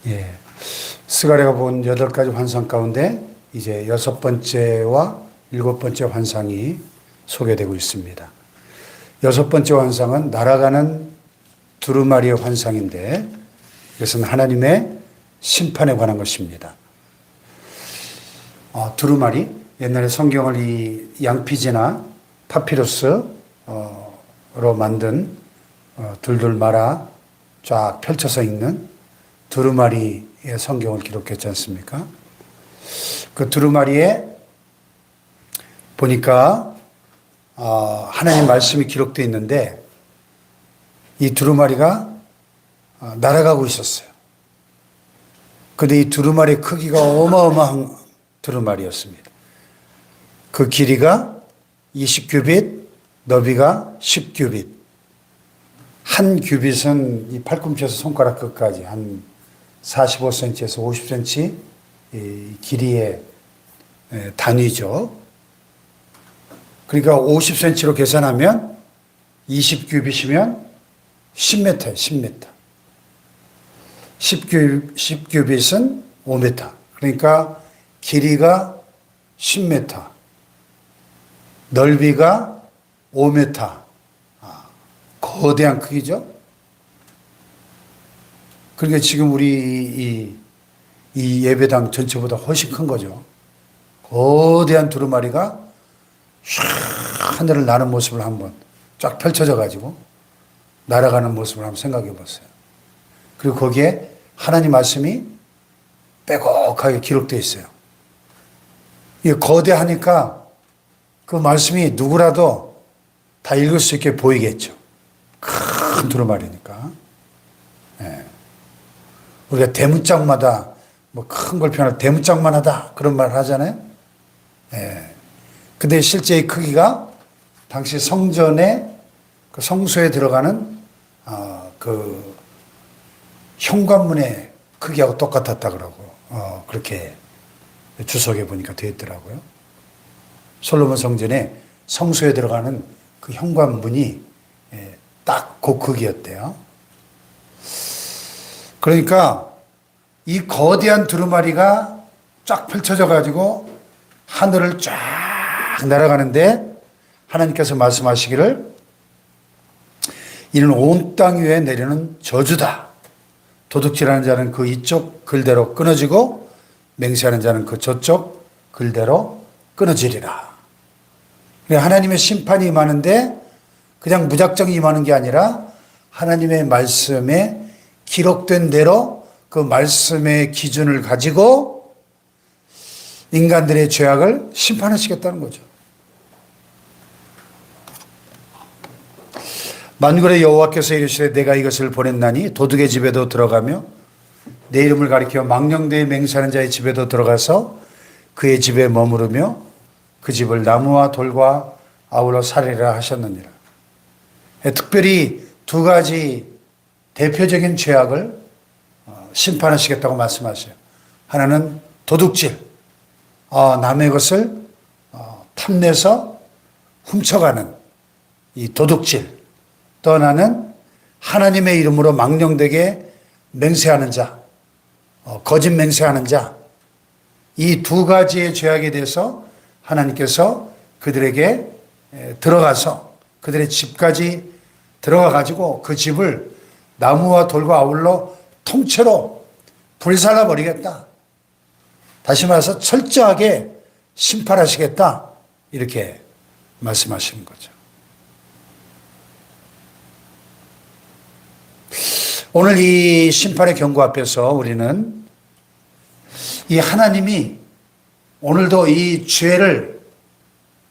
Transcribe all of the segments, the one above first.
예. 스가랴가 본 8가지 환상 가운데 이제 6번째와 7번째 환상이 소개되고 있습니다. 6번째 환상은 날아가는 두루마리의 환상인데 이것은 하나님의 심판에 관한 것입니다. 두루마리, 옛날에 성경을 이 양피지나 파피루스로 만든 둘둘 말아 쫙 펼쳐서 읽는 두루마리의 성경을 기록했지 않습니까? 그 두루마리에 보니까 하나님 말씀이 기록되어 있는데 이 두루마리가 날아가고 있었어요. 근데 이 두루마리의 크기가 어마어마한 두루마리였습니다. 그 길이가 20규빗, 너비가 10규빗. 한 규빗은 이 팔꿈치에서 손가락 끝까지 한 45cm에서 50cm 길이의 단위죠. 그러니까 50cm로 계산하면 20규빗이면 10m예요, 10m. 10규빗은 5m. 그러니까 길이가 10m, 넓이가 5m. 거대한 크기죠. 그러니까 지금 우리 이 예배당 전체보다 훨씬 큰 거죠. 거대한 두루마리가 쫙 하늘을 나는 모습을 한번 쫙 펼쳐져 가지고 날아가는 모습을 한번 생각해 보세요. 그리고 거기에 하나님 말씀이 빼곡하게 기록되어 있어요. 이게 거대하니까 그 말씀이 누구라도 다 읽을 수 있게 보이겠죠. 큰 두루마리니까. 예. 우리가 대문짝마다 뭐 큰 걸 표현할 대문짝만 하다 그런 말을 하잖아요. 예. 근데 실제 이 크기가 당시 성전의 그 성소에 들어가는 그 현관문의 크기하고 똑같았다 그러고 그렇게 주석에 보니까 되어 있더라고요. 솔로몬 성전에 성소에 들어가는 그 현관문이 딱 그 크기였대요. 그러니까 이 거대한 두루마리가 쫙 펼쳐져 가지고 하늘을 쫙 날아가는데 하나님께서 말씀하시기를 이는 온 땅 위에 내리는 저주다. 도둑질하는 자는 그 이쪽 글대로 끊어지고 맹세하는 자는 그 저쪽 글대로 끊어지리라. 하나님의 심판이 임하는데 그냥 무작정 임하는 게 아니라 하나님의 말씀에 기록된 대로 그 말씀의 기준을 가지고 인간들의 죄악을 심판하시겠다는 거죠. 만군의 여호와께서 이르시되 내가 이것을 보냈나니 도둑의 집에도 들어가며 내 이름을 가리켜 망령되이 맹세하는 자의 집에도 들어가서 그의 집에 머무르며 그 집을 나무와 돌과 아울러 살리라 하셨느니라. 특별히 두 가지 대표적인 죄악을 심판하시겠다고 말씀하세요. 하나는 도둑질, 남의 것을 탐내서 훔쳐가는 이 도둑질. 또 하나는 하나님의 이름으로 망령되게 맹세하는 자, 거짓 맹세하는 자. 이 두 가지의 죄악에 대해서 하나님께서 그들에게 들어가서 그들의 집까지 들어가 가지고 그 집을 나무와 돌과 아울러 통째로 불살라 버리겠다. 다시 말해서 철저하게 심판하시겠다. 이렇게 말씀하시는 거죠. 오늘 이 심판의 경고 앞에서 우리는 이 하나님이 오늘도 이 죄를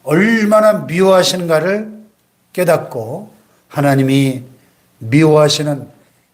얼마나 미워하시는가를 깨닫고 하나님이 미워하시는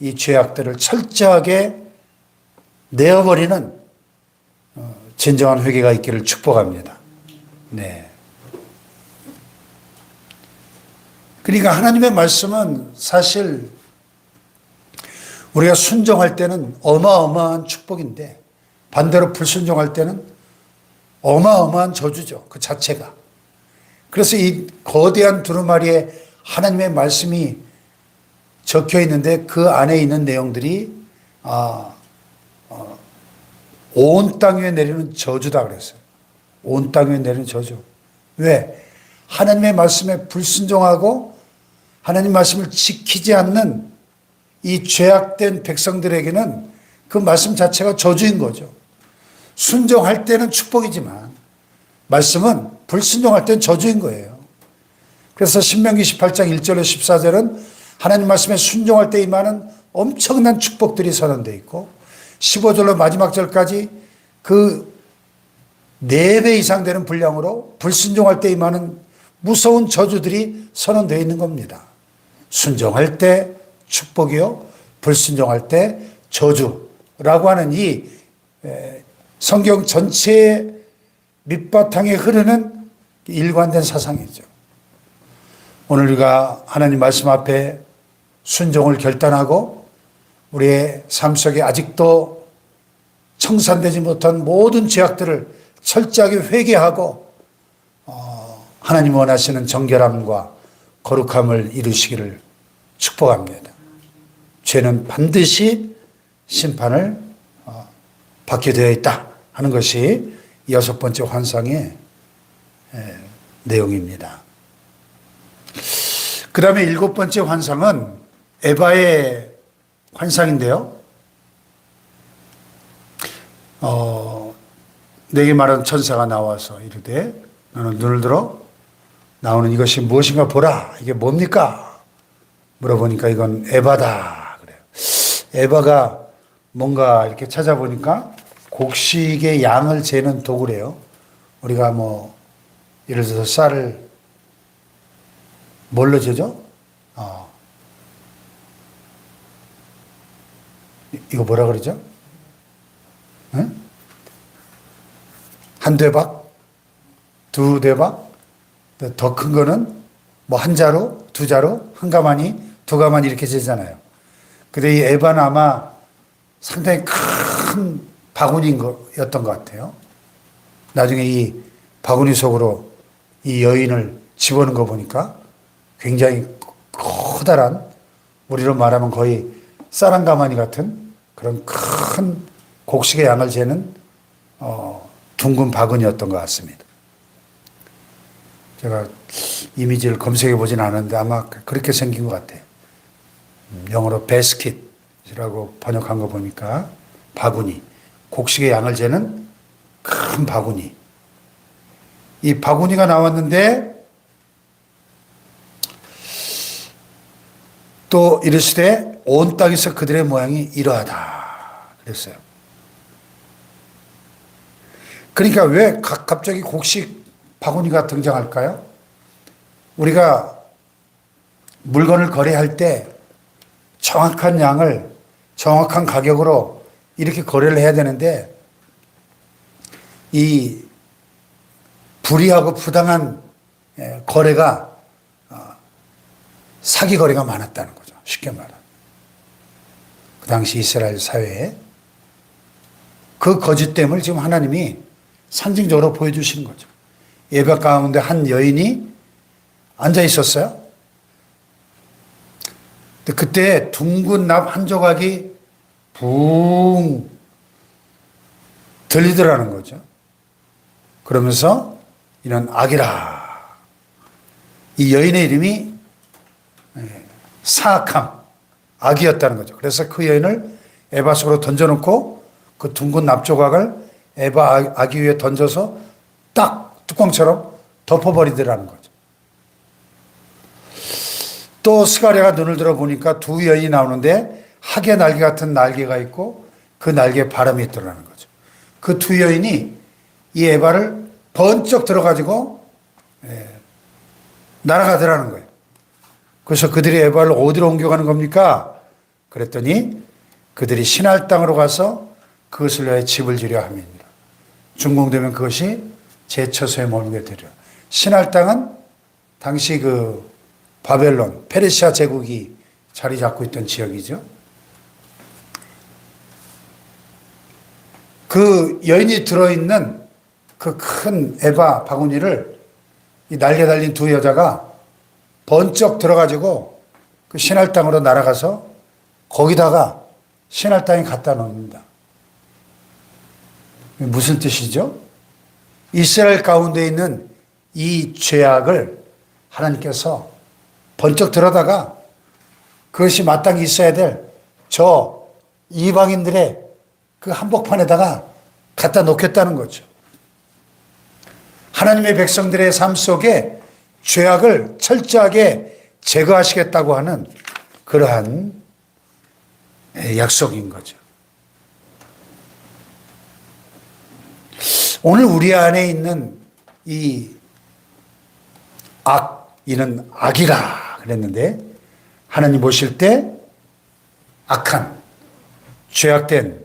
이 죄악들을 철저하게 내어버리는 진정한 회개가 있기를 축복합니다. 네. 그러니까 하나님의 말씀은 사실 우리가 순종할 때는 어마어마한 축복인데 반대로 불순종할 때는 어마어마한 저주죠. 그 자체가. 그래서 이 거대한 두루마리에 하나님의 말씀이 적혀 있는데 그 안에 있는 내용들이 온 땅 위에 내리는 저주다 그랬어요. 온 땅 위에 내리는 저주. 왜? 하나님의 말씀에 불순종하고 하나님 말씀을 지키지 않는 이 죄악된 백성들에게는 그 말씀 자체가 저주인 거죠. 순종할 때는 축복이지만 말씀은 불순종할 때는 저주인 거예요. 그래서 신명기 18장 1절에 14절은 하나님 말씀에 순종할 때 임하는 엄청난 축복들이 선언되어 있고 15절로 마지막 절까지 그 4배 이상 되는 분량으로 불순종할 때 임하는 무서운 저주들이 선언되어 있는 겁니다. 순종할 때 축복이요, 불순종할 때 저주라고 하는 이 성경 전체의 밑바탕에 흐르는 일관된 사상이죠. 오늘 우리가 하나님 말씀 앞에 순종을 결단하고 우리의 삶 속에 아직도 청산되지 못한 모든 죄악들을 철저하게 회개하고 하나님 원하시는 정결함과 거룩함을 이루시기를 축복합니다. 죄는 반드시 심판을 받게 되어 있다 하는 것이 6번째 환상의 내용입니다. 그 다음에 7번째 환상은 에바의 환상인데요. 내게 말하는 천사가 나와서 이르되 너는 눈을 들어 나오는 이것이 무엇인가 보라. 이게 뭡니까? 물어보니까 이건 에바다 그래요. 에바가 뭔가 이렇게 찾아보니까 곡식의 양을 재는 도구래요. 우리가 뭐 예를 들어서 쌀을 뭘로 재죠? 이거 뭐라 그러죠? 응? 한 대박? 두 대박? 더 큰 거는 뭐 한 자루, 두 자루, 한 가마니, 두 가마니 이렇게 재잖아요. 근데 이 에바는 아마 상당히 큰 바구니였던 것 같아요. 나중에 이 바구니 속으로 이 여인을 집어넣은 거 보니까 굉장히 커다란, 우리로 말하면 거의 쌀 한 가마니 같은 그런 큰 곡식의 양을 재는 둥근 바구니였던 것 같습니다. 제가 이미지를 검색해 보진 않았는데 아마 그렇게 생긴 것 같아요. 영어로 베스킷이라고 번역한 거 보니까 바구니, 곡식의 양을 재는 큰 바구니. 이 바구니가 나왔는데 또 이르시되 온 땅에서 그들의 모양이 이러하다 그랬어요. 그러니까 왜 갑자기 곡식 바구니가 등장할까요? 우리가 물건을 거래할 때 정확한 양을 정확한 가격으로 이렇게 거래를 해야 되는데 이 불이하고 부당한 거래가 사기 거래가 많았다는 거죠. 쉽게 말하면. 그 당시 이스라엘 사회에 그 거짓됨을 지금 하나님이 상징적으로 보여주시는 거죠. 예배 가운데 한 여인이 앉아 있었어요. 근데 그때 둥근 납 한 조각이 붕 들리더라는 거죠. 그러면서 이는 악이라. 이 여인의 이름이 사악함, 악이었다는 거죠. 그래서 그 여인을 에바 속으로 던져놓고 그 둥근 납 조각을 에바 아기 위에 던져서 딱 뚜껑처럼 덮어버리더라는 거죠. 또 스가랴가 눈을 들어보니까 두 여인이 나오는데 학의 날개 같은 날개가 있고 그 날개에 바람이 있더라는 거죠. 그 두 여인이 이 에바를 번쩍 들어가지고 날아가더라는 거예요. 그래서 그들이 에바를 어디로 옮겨가는 겁니까? 그랬더니 그들이 신할 땅으로 가서 그것을 위해 집을 지려 함이니라. 준공되면 그것이 제 처소에 머물게 되리라. 신할 땅은 당시 그 바벨론, 페르시아 제국이 자리 잡고 있던 지역이죠. 그 여인이 들어있는 그 큰 에바 바구니를 이 날개 달린 두 여자가 번쩍 들어가지고 그 신할 땅으로 날아가서 거기다가 신할 땅에 갖다 놓습니다. 무슨 뜻이죠? 이스라엘 가운데 있는 이 죄악을 하나님께서 번쩍 들어다가 그것이 마땅히 있어야 될 저 이방인들의 그 한복판에다가 갖다 놓겠다는 거죠. 하나님의 백성들의 삶 속에 죄악을 철저하게 제거하시겠다고 하는 그러한 약속인 거죠. 오늘 우리 안에 있는 이 이는 악이라 그랬는데 하나님 보실 때 악한, 죄악된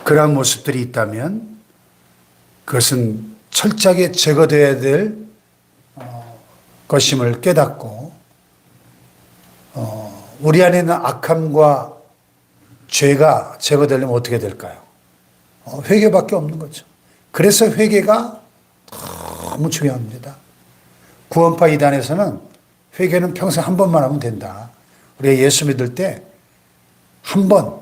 그러한 모습들이 있다면 그것은 철저하게 제거되어야 될 것임을 깨닫고 우리 안에 있는 악함과 죄가 제거되려면 어떻게 될까요? 회개밖에 없는 거죠. 그래서 회개가 너무 중요합니다. 구원파 이단에서는 회개는 평생 한 번만 하면 된다. 우리가 예수 믿을 때 한 번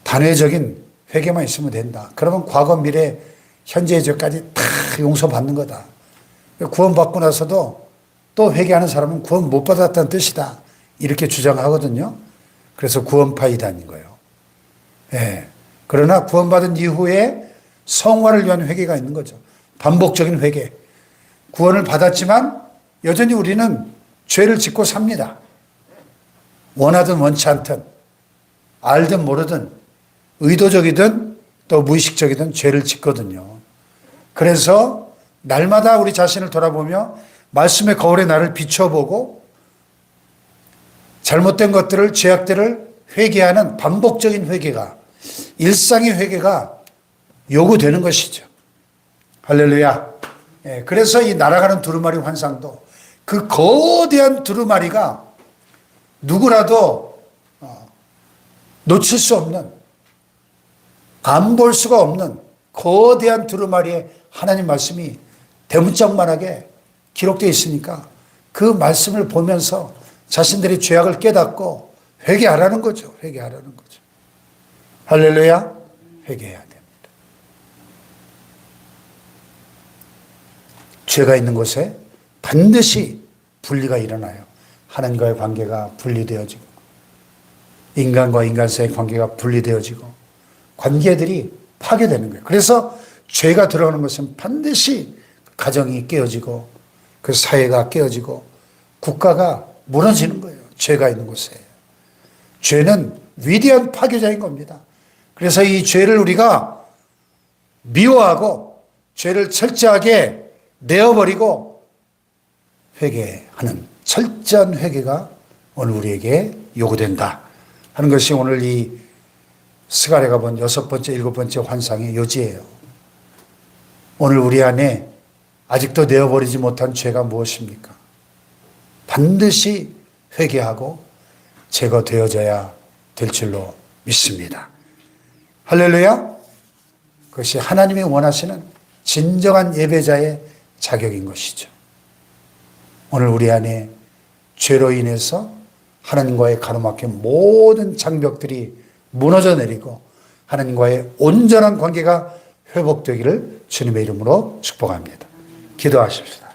단회적인 회개만 있으면 된다. 그러면 과거, 미래, 현재의 죄까지 다 용서받는 거다. 구원받고 나서도 또 회개하는 사람은 구원 못 받았다는 뜻이다. 이렇게 주장하거든요. 그래서 구원파 이단인 거예요. 예. 그러나 구원받은 이후에 성화를 위한 회개가 있는 거죠. 반복적인 회개. 구원을 받았지만 여전히 우리는 죄를 짓고 삽니다. 원하든 원치 않든, 알든 모르든, 의도적이든 또 무의식적이든 죄를 짓거든요. 그래서 날마다 우리 자신을 돌아보며 말씀의 거울에 나를 비춰보고 잘못된 것들을, 죄악들을 회개하는 반복적인 회개가, 일상의 회개가 요구되는 것이죠. 할렐루야. 그래서 이 날아가는 두루마리 환상도 그 거대한 두루마리가 누구라도 놓칠 수 없는, 안 볼 수가 없는 거대한 두루마리에 하나님 말씀이 대문짝만하게 기록되어 있으니까 그 말씀을 보면서 자신들의 죄악을 깨닫고 회개하라는 거죠. 회개하라는 거죠. 할렐루야. 회개해야 됩니다. 죄가 있는 곳에 반드시 분리가 일어나요. 하나님과의 관계가 분리되어지고 인간과 인간 사이의 관계가 분리되어지고 관계들이 파괴되는 거예요. 그래서 죄가 들어가는 것은 반드시 가정이 깨어지고 그 사회가 깨어지고 국가가 무너지는 거예요. 죄가 있는 곳에. 죄는 위대한 파괴자인 겁니다. 그래서 이 죄를 우리가 미워하고 죄를 철저하게 내어버리고 회개하는 철저한 회개가 오늘 우리에게 요구된다 하는 것이 오늘 이 스가랴가 본 6번째, 7번째 환상의 요지예요. 오늘 우리 안에 아직도 내어버리지 못한 죄가 무엇입니까? 반드시 회개하고 제거되어져야 될 줄로 믿습니다. 할렐루야. 그것이 하나님이 원하시는 진정한 예배자의 자격인 것이죠. 오늘 우리 안에 죄로 인해서 하나님과의 가로막힌 모든 장벽들이 무너져 내리고 하나님과의 온전한 관계가 회복되기를 주님의 이름으로 축복합니다. 기도하십시다.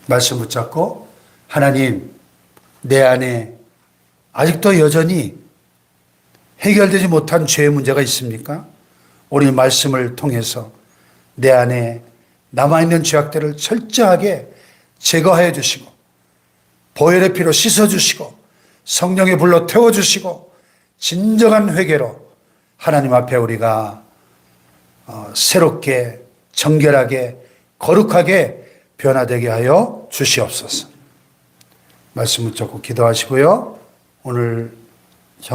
말씀 붙잡고 하나님, 내 안에 아직도 여전히 해결되지 못한 죄의 문제가 있습니까? 오늘 말씀을 통해서 내 안에 남아있는 죄악들을 철저하게 제거하여 주시고 보혈의 피로 씻어주시고 성령의 불로 태워주시고 진정한 회개로 하나님 앞에 우리가 새롭게 정결하게 거룩하게 변화되게 하여 주시옵소서. 말씀 붙잡고 기도하시고요. 오늘